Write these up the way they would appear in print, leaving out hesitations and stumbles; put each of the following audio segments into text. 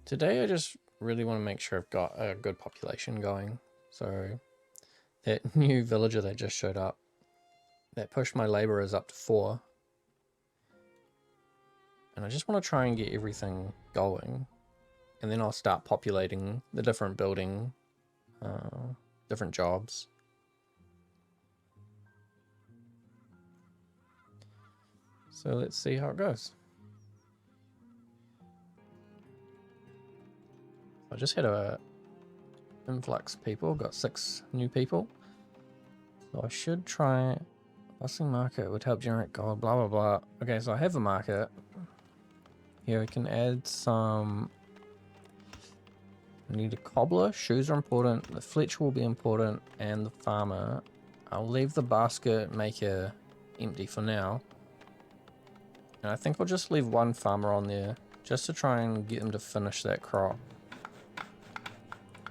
Today I just really want to make sure I've got a good population going. So that new villager that just showed up, that pushed my laborers up to 4. And I just want to try and get everything going. And then I'll start populating the different building, different jobs. So let's see how it goes. I just had a influx of people, got 6 new people. So I should try bustling market would help generate gold, blah blah blah. Okay, so I have a market. Here we can add some. I need a cobbler, shoes are important, the fletcher will be important, and the farmer. I'll leave the basket maker empty for now. And I think I'll just leave one farmer on there, just to try and get him to finish that crop.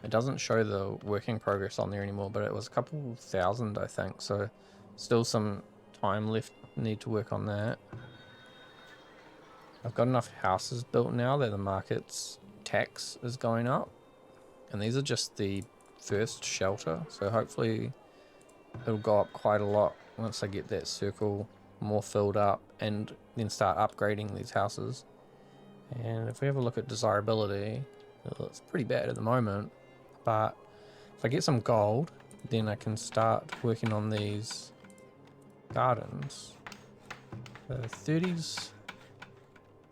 It doesn't show the working progress on there anymore, but it was a couple thousand, I think, so still some time left, need to work on that. I've got enough houses built now that the market's tax is going up. And these are just the first shelter, so hopefully it'll go up quite a lot once I get that circle more filled up and then start upgrading these houses. And if we have a look at desirability, well, it's pretty bad at the moment, but if I get some gold, then I can start working on these gardens. The 30s,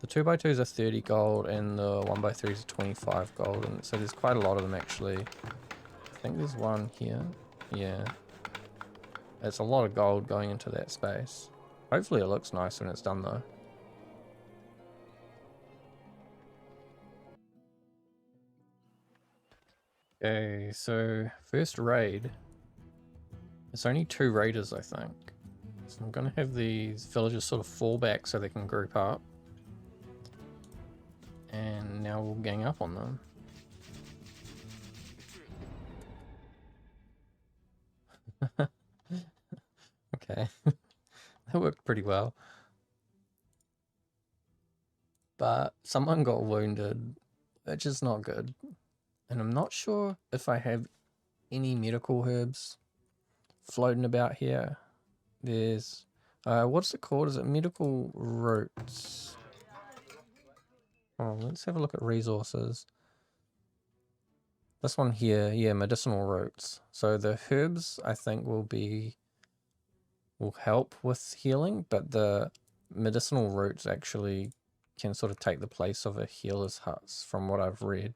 the 2x2s are 30 gold and the 1x3s are 25 gold, and so there's quite a lot of them actually. I think there's one here. Yeah. It's a lot of gold going into that space. Hopefully it looks nice when it's done though. Okay, so first raid. It's only 2 raiders, I think. So I'm gonna have these villagers sort of fall back so they can group up. And now we'll gang up on them. Okay, that worked pretty well. But someone got wounded, which is not good. And I'm not sure if I have any medical herbs floating about here. There's, what's it called? Is it medical roots? Oh, let's have a look at resources. This one here, yeah, medicinal roots. So the herbs, I think, will help with healing, but the medicinal roots actually can sort of take the place of a healer's huts, from what I've read.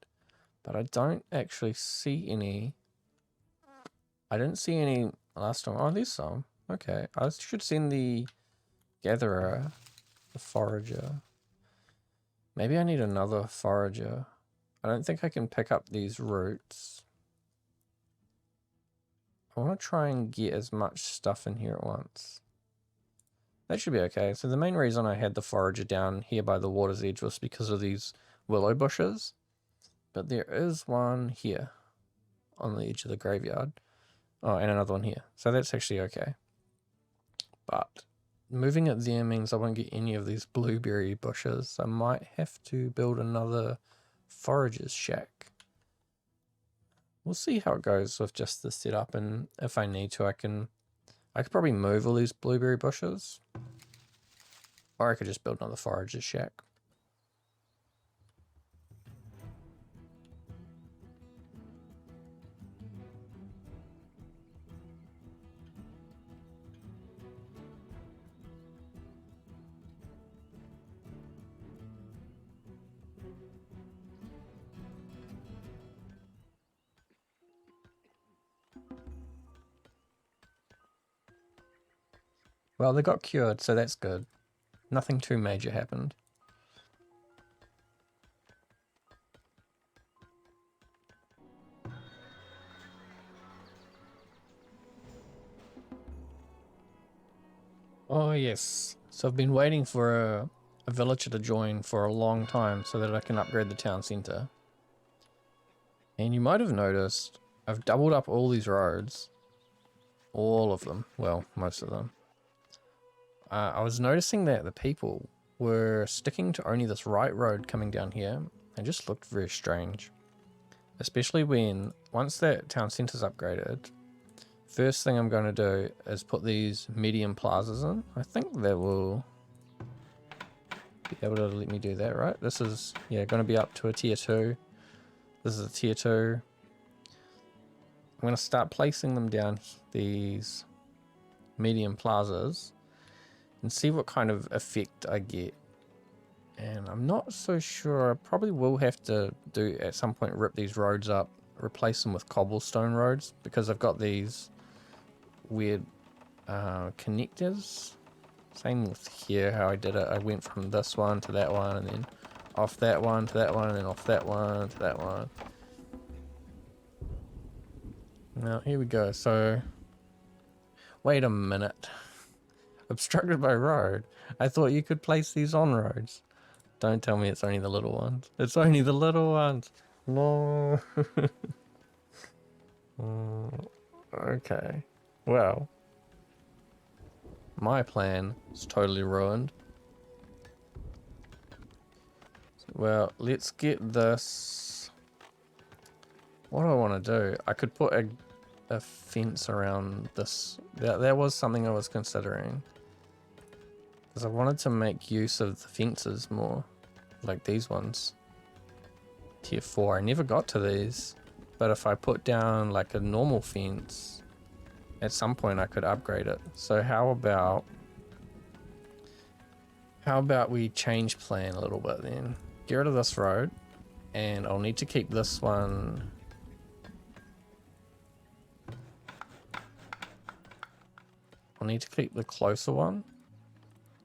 But I don't actually see any. I didn't see any last time. Oh, there's some. Okay, I should send the gatherer, the forager. Maybe I need another forager. I don't think I can pick up these roots. I want to try and get as much stuff in here at once. That should be okay. So the main reason I had the forager down here by the water's edge was because of these willow bushes. But there is one here on the edge of the graveyard. Oh, and another one here. So that's actually okay. But moving it there means I won't get any of these blueberry bushes. I might have to build another forager's shack. We'll see how it goes with just the setup, and if I need to, I could probably move all these blueberry bushes. Or I could just build another forager's shack. Well, they got cured, so that's good. Nothing too major happened. Oh yes, so I've been waiting for a villager to join for a long time so that I can upgrade the town centre. And you might have noticed I've doubled up all these roads. All of them. Well, most of them. I was noticing that the people were sticking to only this right road coming down here, It just looked very strange. Especially when, once that town centre's upgraded, first thing I'm going to do is put these medium plazas in. I think that will be able to let me do that, right? This is, yeah, going to be up to a tier 2. This is a tier 2. I'm going to start placing them down these medium plazas and see what kind of effect I get. And I'm not so sure. I probably will have to do at some point rip these roads up, replace them with cobblestone roads, because I've got these weird connectors. Same with here, how I did it. I went from this one to that one, and then off that one to that one, and then off that one to that one. Now here we go. So wait a minute. Obstructed by road. I thought you could place these on roads. Don't tell me it's only the little ones. It's only the little ones. No. Okay. Well, my plan is totally ruined. Well, let's get this. What do I want to do? I could put a fence around this. That was something I was considering. Because I wanted to make use of the fences more, like these ones. Tier 4, I never got to these, but if I put down like a normal fence, at some point I could upgrade it. So how about we change plan a little bit then? Get rid of this road, and I'll need to keep this one. I'll need to keep the closer one,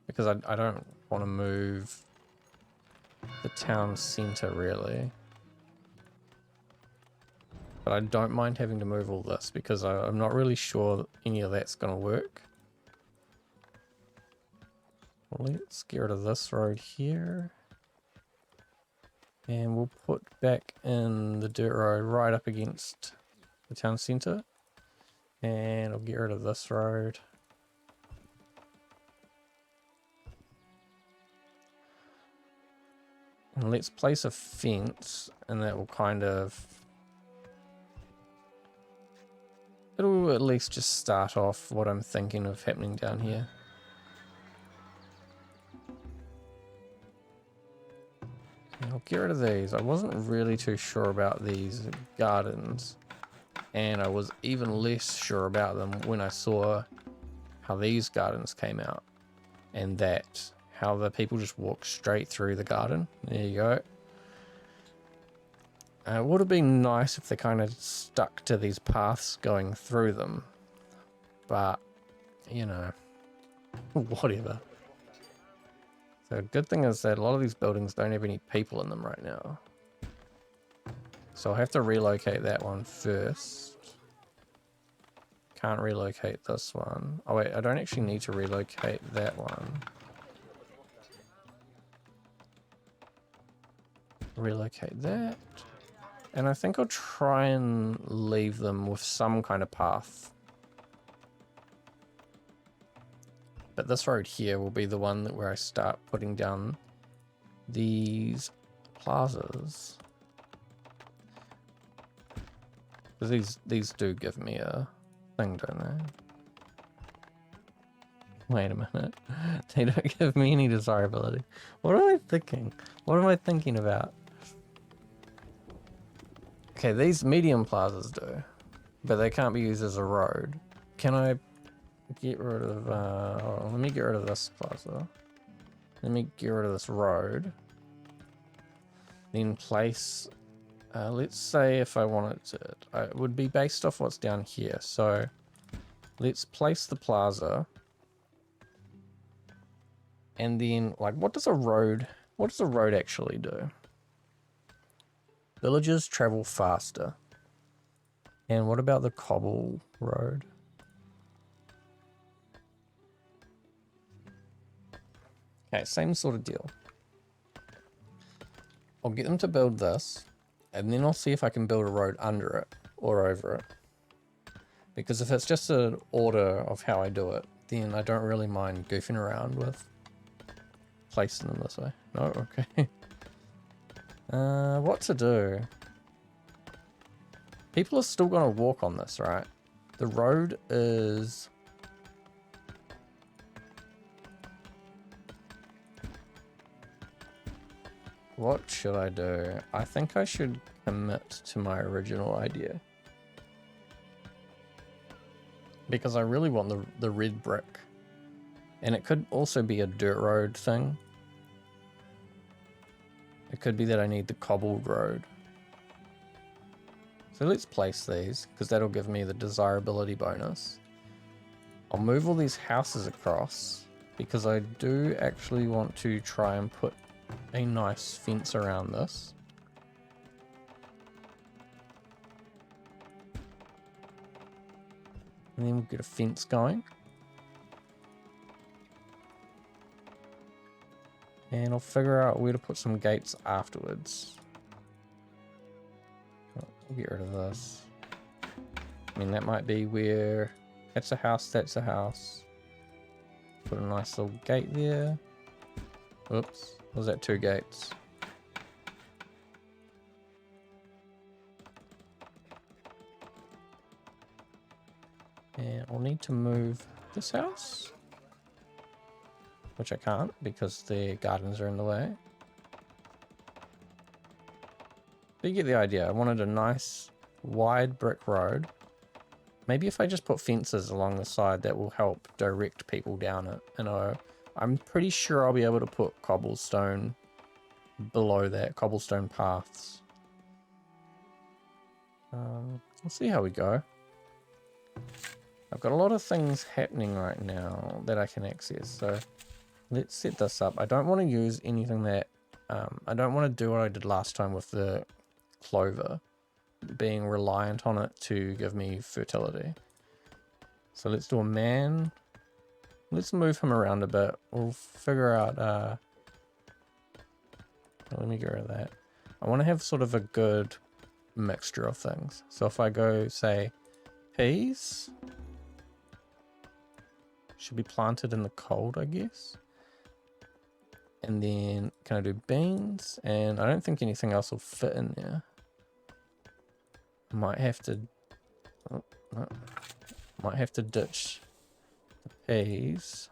because I don't want to move the town center really. But I don't mind having to move all this, because I'm not really sure any of that's going to work. Well, let's get rid of this road here. And we'll put back in the dirt road right up against the town center. And I'll get rid of this road. And let's place a fence, and that will kind of... It'll at least just start off what I'm thinking of happening down here. And I'll get rid of these. I wasn't really too sure about these gardens, and I was even less sure about them when I saw how these gardens came out, and that how the people just walk straight through the garden. There you go. It would have been nice if they kind of stuck to these paths going through them, but you know, whatever. So good thing is that a lot of these buildings don't have any people in them right now, so I'll have to relocate that one first. Can't relocate this one. Oh wait, I don't actually need to relocate that one. Relocate that. And I think I'll try and leave them with some kind of path. But this road here will be the one where I start putting down these plazas. Because these do give me a thing, don't they? Wait a minute. They don't give me any desirability. What am I thinking? What am I thinking about? Okay, these medium plazas do, but they can't be used as a road. Can I get rid of, let me get rid of this plaza. Let me get rid of this road. Then place, let's say if I wanted to, it would be based off what's down here. So let's place the plaza. And then, like, what does a road actually do? Villagers travel faster. And what about the cobble road? Okay, same sort of deal. I'll get them to build this, and then I'll see if I can build a road under it or over it. Because if it's just an order of how I do it, then I don't really mind goofing around with placing them this way. No, okay. What to do? People are still gonna walk on this, right? The road is... What should I do? I think I should commit to my original idea. Because I really want the red brick. And it could also be a dirt road thing. It could be that I need the cobbled road. So let's place these, because that'll give me the desirability bonus. I'll move all these houses across, because I do actually want to try and put a nice fence around this. And then we'll get a fence going. And I'll figure out where to put some gates afterwards. I'll get rid of this. I mean, that might be where... That's a house, that's a house. Put a nice little gate there. Oops, was that 2 gates? And I'll need to move this house. Which I can't because the gardens are in the way. But you get the idea. I wanted a nice wide brick road. Maybe if I just put fences along the side, that will help direct people down it. And I'm pretty sure I'll be able to put cobblestone below that, cobblestone paths. We'll see how we go. I've got a lot of things happening right now that I can access, so let's set this up. I don't want to use anything that... I don't want to do what I did last time with the clover, being reliant on it to give me fertility. So let's do a man. Let's move him around a bit. We'll figure out... let me get rid of that. I want to have sort of a good mixture of things. So if I go, say, peas... should be planted in the cold, I guess. And then can I do beans? And I don't think anything else will fit in there. Might have to... Oh, no. Might have to ditch the peas.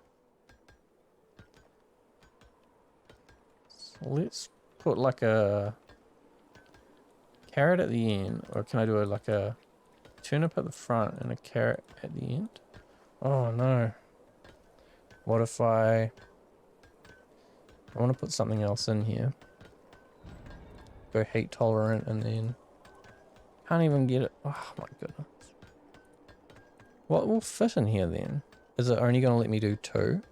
So let's put like a carrot at the end. Or can I do like a turnip at the front and a carrot at the end? Oh no. What if I want to put something else in here. Go heat tolerant and then... Can't even get it. Oh my goodness. What will fit in here then? Is it only going to let me do 2?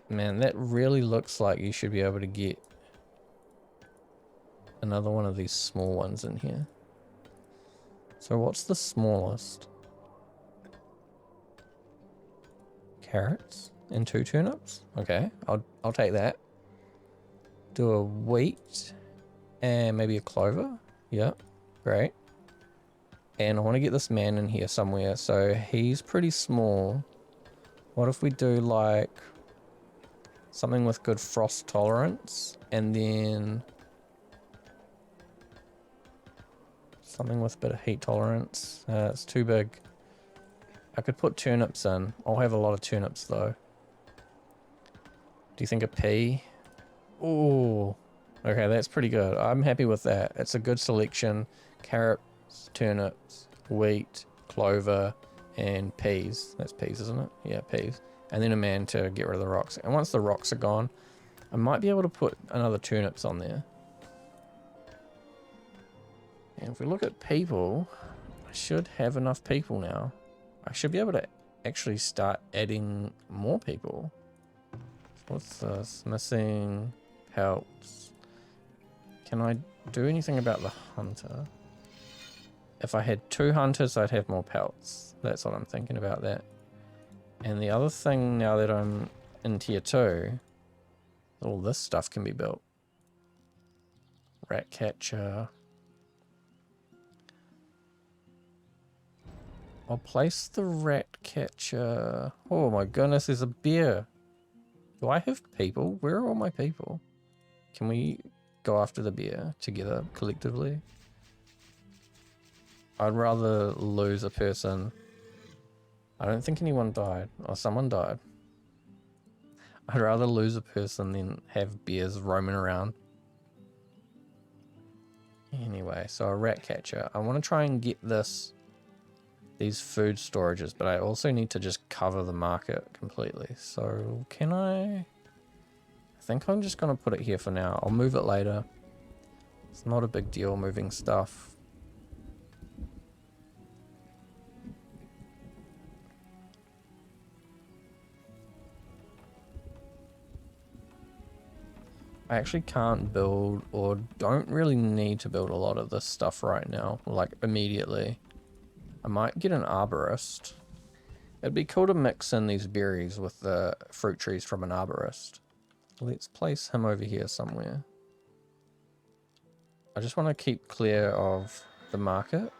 Man, that really looks like you should be able to get another one of these small ones in here. So what's the smallest? Carrots and 2 turnips? Okay, I'll take that. Do a wheat and maybe a clover. Yep, great. And I want to get this man in here somewhere. So he's pretty small. What if we do like something with good frost tolerance and then something with a bit of heat tolerance. It's too big. I could put turnips in. I'll have a lot of turnips though. Do you think a pea? Oh, okay, that's pretty good. I'm happy with that. It's a good selection. Carrots, turnips, wheat, clover, and peas. That's peas, isn't it? Yeah, peas. And then a man to get rid of the rocks. And once the rocks are gone, I might be able to put another turnips on there. And if we look at people, I should have enough people now. I should be able to actually start adding more people. What's this? Missing pelts. Can I do anything about the hunter? If I had 2 hunters, I'd have more pelts. That's what I'm thinking about that. And the other thing now that I'm in tier 2, all this stuff can be built. Rat catcher. I'll place the rat catcher. Oh my goodness, there's a bear. Do I have people? Where are all my people? Can we go after the bear together, collectively? I'd rather lose a person. I don't think anyone died. Or someone died. I'd rather lose a person than have bears roaming around. Anyway, so a rat catcher. I want to try and get these food storages, but I also need to just cover the market completely. So can I think I'm just going to put it here for now. I'll move it later. It's not a big deal moving stuff. I actually can't build, or don't really need to build a lot of this stuff right now, like immediately. I might get an arborist. It'd be cool to mix in these berries with the fruit trees from an arborist. Let's place him over here somewhere. I just want to keep clear of the market.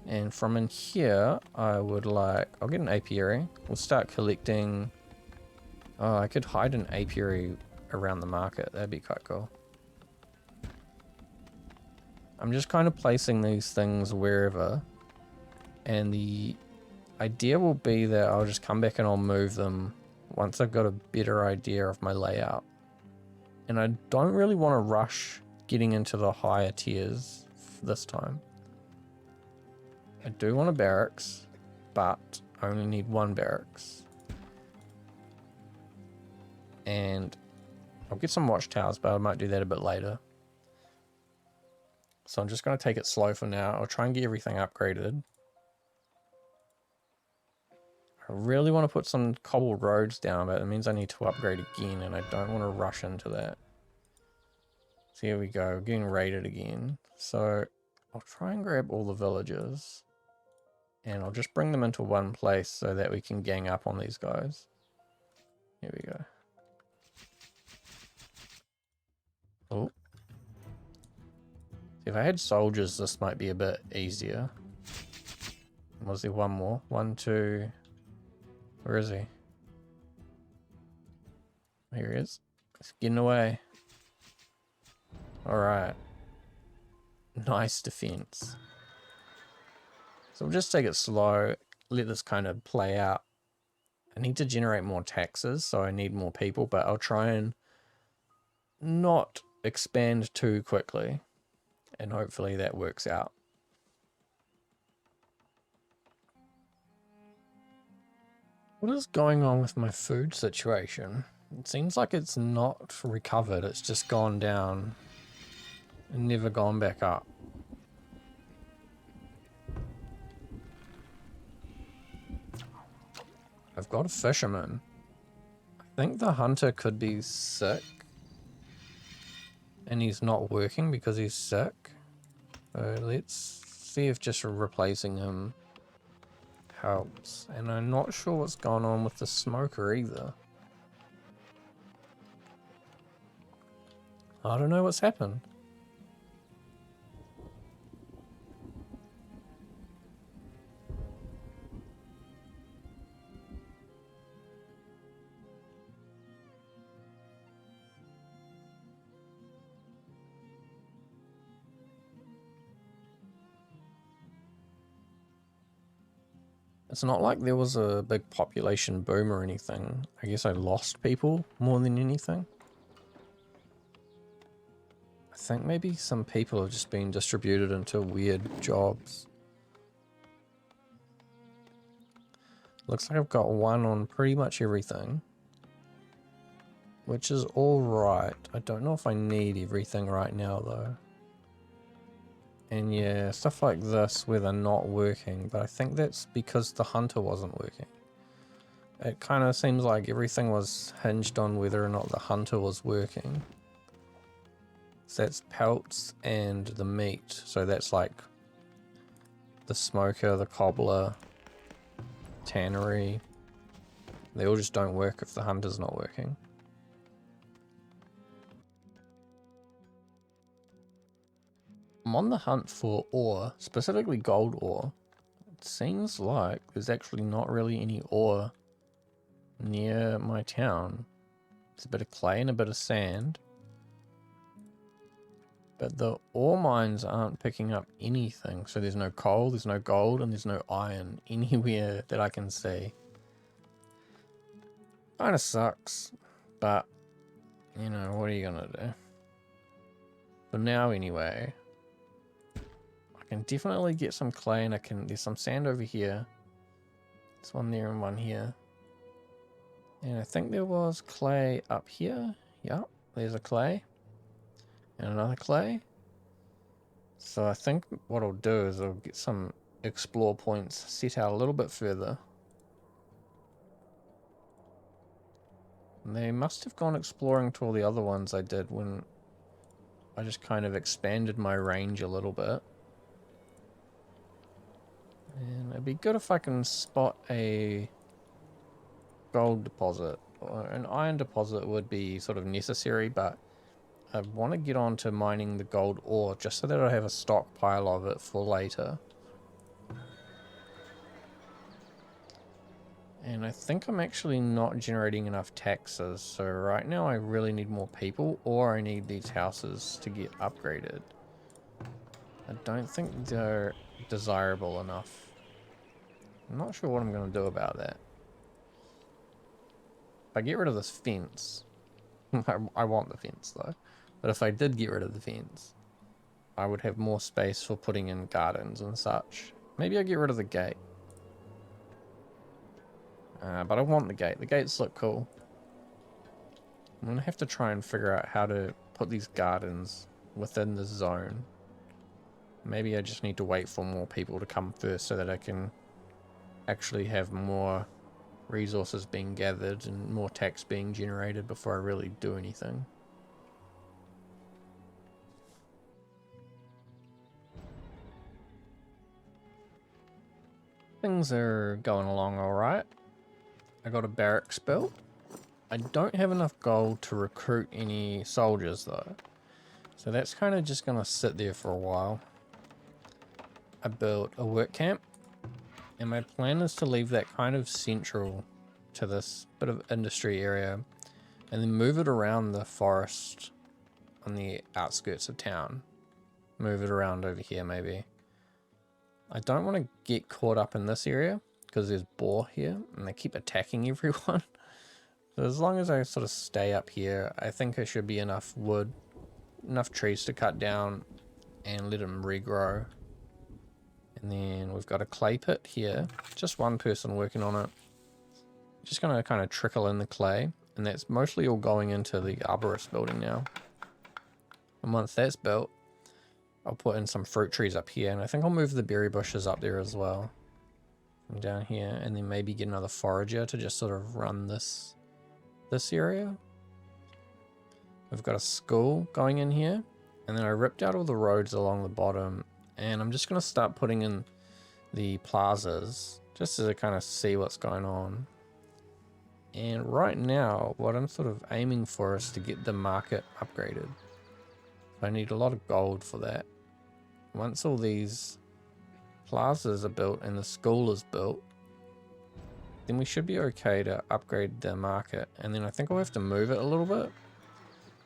And from in here, I would like... I'll get an apiary. We'll start collecting... Oh, I could hide an apiary around the market. That'd be quite cool. I'm just kind of placing these things wherever. And the idea will be that I'll just come back and I'll move them once I've got a better idea of my layout. And I don't really want to rush getting into the higher tiers this time. I do want a barracks, but I only need one barracks. And I'll get some watchtowers, but I might do that a bit later. So I'm just going to take it slow for now. I'll try and get everything upgraded. I really want to put some cobbled roads down, but it means I need to upgrade again, and I don't want to rush into that. So here we go, we're getting raided again. So I'll try and grab all the villages. And I'll just bring them into one place so that we can gang up on these guys. Here we go. Oh. If I had soldiers, this might be a bit easier. Was there one more? 1, 2... Where is he? Here he is. He's getting away. Alright. Nice defense. So we'll just take it slow, let this kind of play out. I need to generate more taxes, so I need more people, but I'll try and not expand too quickly. And hopefully that works out. What is going on with my food situation? It seems like it's not recovered, it's just gone down and never gone back up. I've got a fisherman. I think the hunter could be sick. And he's not working because he's sick. So let's see if just replacing him helps. And I'm not sure what's going on with the smoker either. I don't know what's happened. It's not like there was a big population boom or anything. I guess I lost people more than anything. I think maybe some people have just been distributed into weird jobs. Looks like I've got one on pretty much everything. Which is alright. I don't know if I need everything right now though. And yeah, stuff like this where they're not working, but I think that's because the hunter wasn't working. It kind of seems like everything was hinged on whether or not the hunter was working. So that's pelts and the meat. So that's like the smoker, the cobbler, tannery, They all just don't work if the hunter's not working. I'm on the hunt for ore, specifically gold ore. It seems like there's actually not really any ore near my town. There's a bit of clay and a bit of sand. But the ore mines aren't picking up anything. So there's no coal, there's no gold, and there's no iron anywhere that I can see. Kinda sucks. But, you know, what are you gonna do? For now anyway. I can definitely get some clay and there's some sand over here. There's one there and one here. And I think there was clay up here. Yep, there's a clay. And another clay. So I think what I'll do is I'll get some explore points set out a little bit further. And they must have gone exploring to all the other ones I did when I just kind of expanded my range a little bit. And it'd be good if I can spot a gold deposit, or an iron deposit would be sort of necessary, but I want to get on to mining the gold ore just so that I have a stockpile of it for later. And I think I'm actually not generating enough taxes, so right now I really need more people, or I need these houses to get upgraded. I don't think they're desirable enough. I'm not sure what I'm going to do about that. If I get rid of this fence, I want the fence though, but if I did get rid of the fence, I would have more space for putting in gardens and such. Maybe I get rid of the gate. But I want the gate. The gates look cool. I'm going to have to try and figure out how to put these gardens within the zone. Maybe I just need to wait for more people to come first so that I can actually have more resources being gathered and more tax being generated before I really do anything. Things are going along alright. I got a barracks built. I don't have enough gold to recruit any soldiers though. So that's kind of just going to sit there for a while. I built a work camp. And my plan is to leave that kind of central to this bit of industry area and then move it around the forest on the outskirts of town. Move it around over here maybe. I don't want to get caught up in this area because there's boar here and they keep attacking everyone. So as long as I sort of stay up here, I think there should be enough wood, enough trees to cut down and let them regrow. And then we've got a clay pit here. Just one person working on it. Just going to kind of trickle in the clay. And that's mostly all going into the arborist building now. And once that's built, I'll put in some fruit trees up here. And I think I'll move the berry bushes up there as well. From down here. And then maybe get another forager to just sort of run this area. We've got a school going in here. And then I ripped out all the roads along the bottom. And I'm just going to start putting in the plazas just to kind of see what's going on. And right now, what I'm sort of aiming for is to get the market upgraded. I need a lot of gold for that. Once all these plazas are built and the school is built, then we should be okay to upgrade the market. And then I think I'll have to move it a little bit.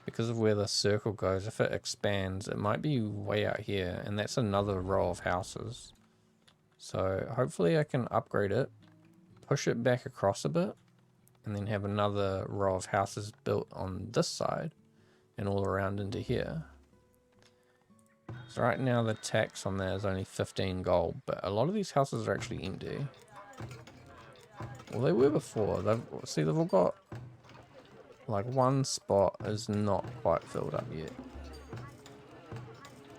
Because of where the circle goes, if it expands, it might be way out here, and that's another row of houses. So hopefully I can upgrade it, push it back across a bit, and then have another row of houses built on this side, and all around into here. So right now the tax on that is only 15 gold, but a lot of these houses are actually empty. Well, they were before. They've all got... like one spot is not quite filled up yet.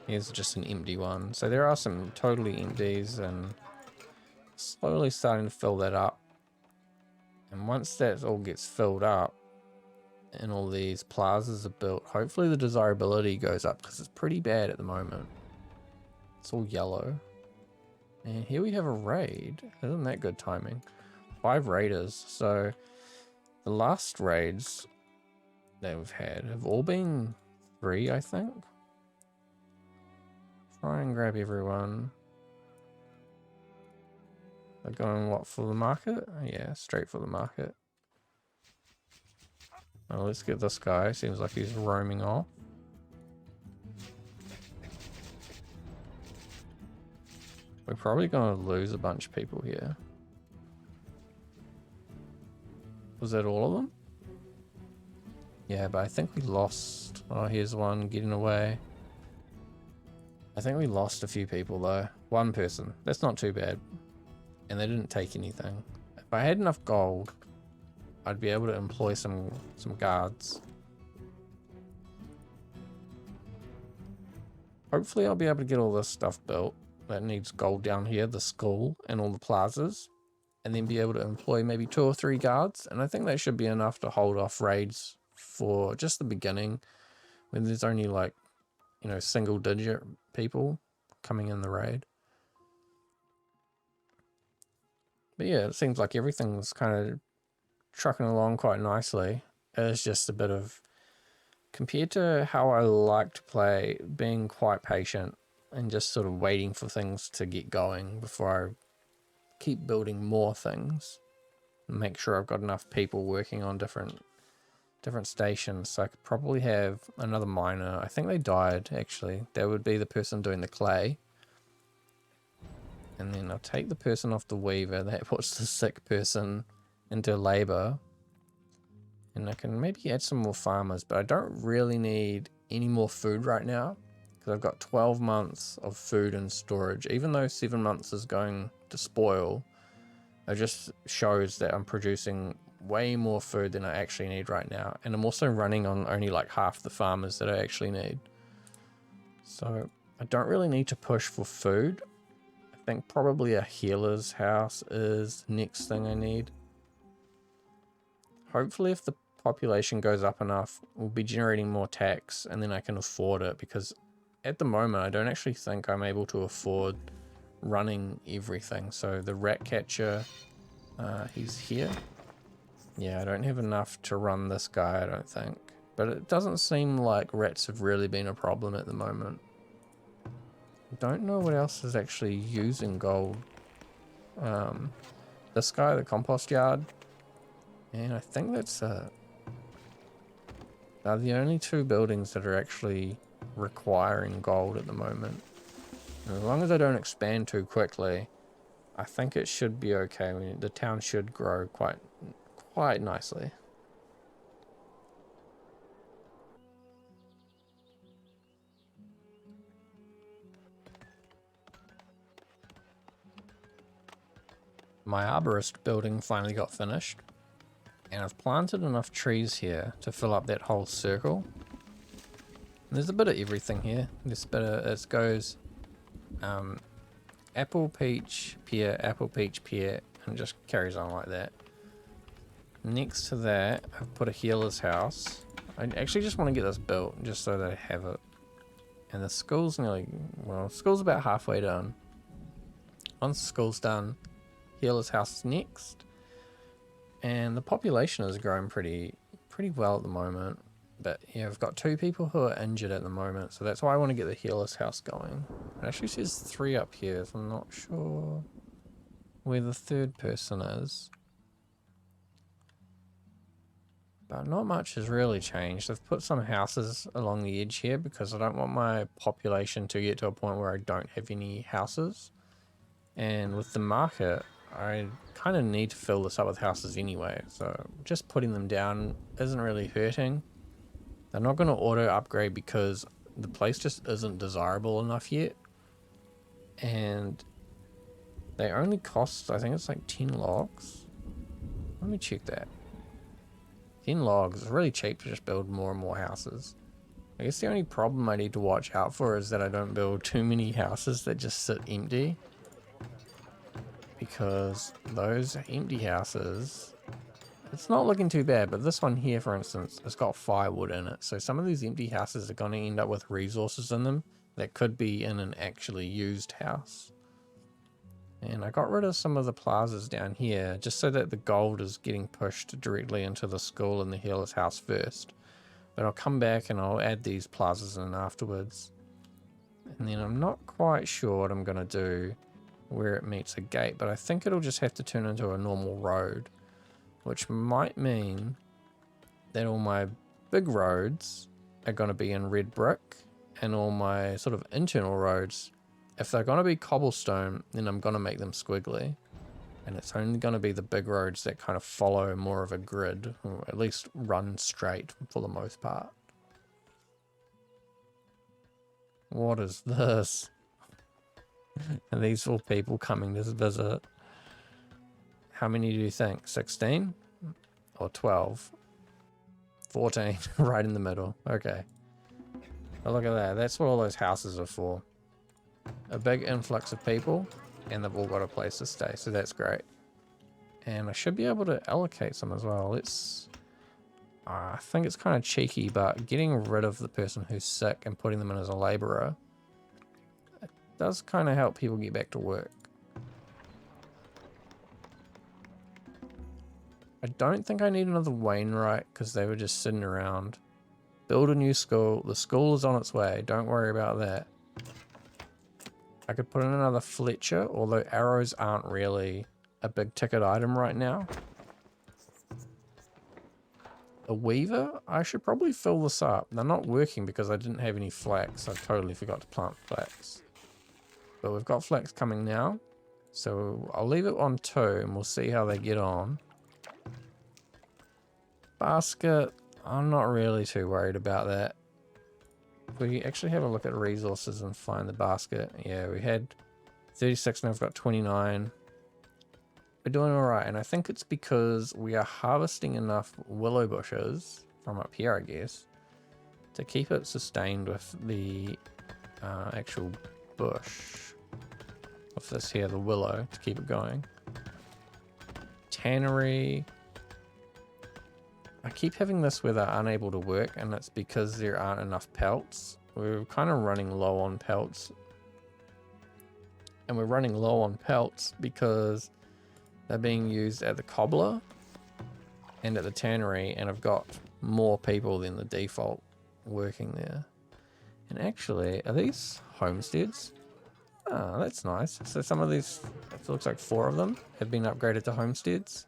Here's just an empty one. So there are some totally empties and slowly starting to fill that up. And once that all gets filled up and all these plazas are built, hopefully the desirability goes up because it's pretty bad at the moment. It's all yellow. And here we have a raid. Isn't that good timing? 5 raiders. So The last raids that we've had have all been 3, I think. Try and grab everyone. They're going what, for the market? Yeah, straight for the market. Oh, let's get this guy. Seems like he's roaming off. We're probably going to lose a bunch of people here. Was that all of them? Yeah, but I think we lost... Oh, here's one getting away. I think we lost a few people though. One person. That's not too bad. And they didn't take anything. If I had enough gold, I'd be able to employ some guards. Hopefully I'll be able to get all this stuff built that needs gold down here, the school and all the plazas, and then be able to employ maybe 2 or 3 guards. And I think that should be enough to hold off raids for just the beginning, when there's only like, you know, single digit people coming in the raid. But yeah, it seems like everything's kind of trucking along quite nicely. It's just a bit of, compared to how I like to play, being quite patient and just sort of waiting for things to get going before I keep building more things. Make sure I've got enough people working on different stations, so I could probably have another miner. I think they died, actually. That would be the person doing the clay. And then I'll take the person off the weaver. That puts the sick person into labor. And I can maybe add some more farmers, but I don't really need any more food right now, because I've got 12 months of food in storage. Even though 7 months is going to spoil, it just shows that I'm producing way more food than I actually need right now. And I'm also running on only like half the farmers that I actually need. So I don't really need to push for food. I think probably a healer's house is the next thing I need. Hopefully if the population goes up enough, we'll be generating more tax and then I can afford it, because at the moment I don't actually think I'm able to afford running everything. So the rat catcher, he's here. Yeah, I don't have enough to run this guy, I don't think. But it doesn't seem like rats have really been a problem at the moment. I don't know what else is actually using gold. This guy, the compost yard. And I think that's it. They're the only 2 buildings that are actually requiring gold at the moment. And as long as I don't expand too quickly, I think it should be okay. I mean, the town should grow quite nicely. My arborist building finally got finished, and I've planted enough trees here to fill up that whole circle. And there's a bit of everything here. This bit of, it goes apple, peach, pear, and it just carries on like that. Next to that, I've put a healer's house. I actually just want to get this built just so that I have it. And the school's nearly, well, school's about halfway done. Once the school's done, healer's house is next. And the population is growing pretty well at the moment. But yeah, I've got 2 people who are injured at the moment, so that's why I want to get the healer's house going. It actually says 3 up here, so I'm not sure where the 3rd person is. But not much has really changed. I've put some houses along the edge here because I don't want my population to get to a point where I don't have any houses. And with the market, I kind of need to fill this up with houses anyway. So just putting them down isn't really hurting. They're not going to auto upgrade because the place just isn't desirable enough yet. And they only cost, I think it's like 10 logs. Let me check that. 10 logs is really cheap to just build more and more houses. I guess the only problem I need to watch out for is that I don't build too many houses that just sit empty. Because those empty houses, it's not looking too bad, but this one here, for instance, has got firewood in it. So some of these empty houses are going to end up with resources in them that could be in an actually used house. And I got rid of some of the plazas down here, just so that the gold is getting pushed directly into the school and the healer's house first. But I'll come back and I'll add these plazas in afterwards. And then I'm not quite sure what I'm going to do where it meets a gate, but I think it'll just have to turn into a normal road, which might mean that all my big roads are going to be in red brick, and all my sort of internal roads, if they're going to be cobblestone, then I'm going to make them squiggly. And it's only going to be the big roads that kind of follow more of a grid, or at least run straight for the most part. What is this? Are these all people coming to visit? How many do you think? 16? Or 12? 14, right in the middle. Okay. Oh, look at that. That's what all those houses are for. A big influx of people, and they've all got a place to stay, so that's great. And I should be able to allocate some as well. Let's... I think it's kind of cheeky, but getting rid of the person who's sick and putting them in as a labourer, it does kind of help people get back to work. I don't think I need another Wainwright because they were just sitting around. Build a new school. The school is on its way. Don't worry about that. I could put in another Fletcher, although arrows aren't really a big ticket item right now. A Weaver? I should probably fill this up. They're not working because I didn't have any flax. I totally forgot to plant flax. But we've got flax coming now. So I'll leave it on 2 and we'll see how they get on. Basket, I'm not really too worried about that. If we actually have a look at resources and find the basket. Yeah, we had 36, now we've got 29. We're doing alright, and I think it's because we are harvesting enough willow bushes from up here, I guess, to keep it sustained with the actual bush. With this here, the willow, to keep it going. Tannery. I keep having this where they're unable to work, and it's because there aren't enough pelts. We're kind of running low on pelts. And we're running low on pelts because they're being used at the cobbler and at the tannery, and I've got more people than the default working there. And actually, are these homesteads? Oh, that's nice. So some of these, it looks like 4 of them have been upgraded to homesteads.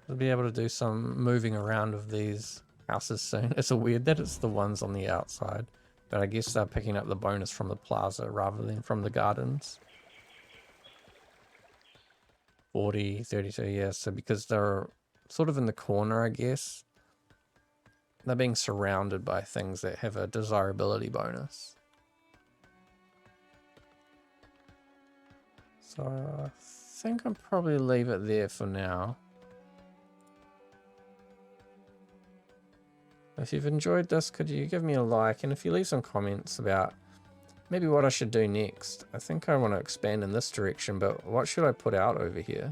We'll be able to do some moving around of these houses soon. It's weird that it's the ones on the outside, but I guess they're picking up the bonus from the plaza rather than from the gardens. 40, 32, yeah, so because they're sort of in the corner, I guess, they're being surrounded by things that have a desirability bonus. So I think I'll probably leave it there for now. If you've enjoyed this, could you give me a like, and if you leave some comments about maybe what I should do next. I think I want to expand in this direction, but what should I put out over here?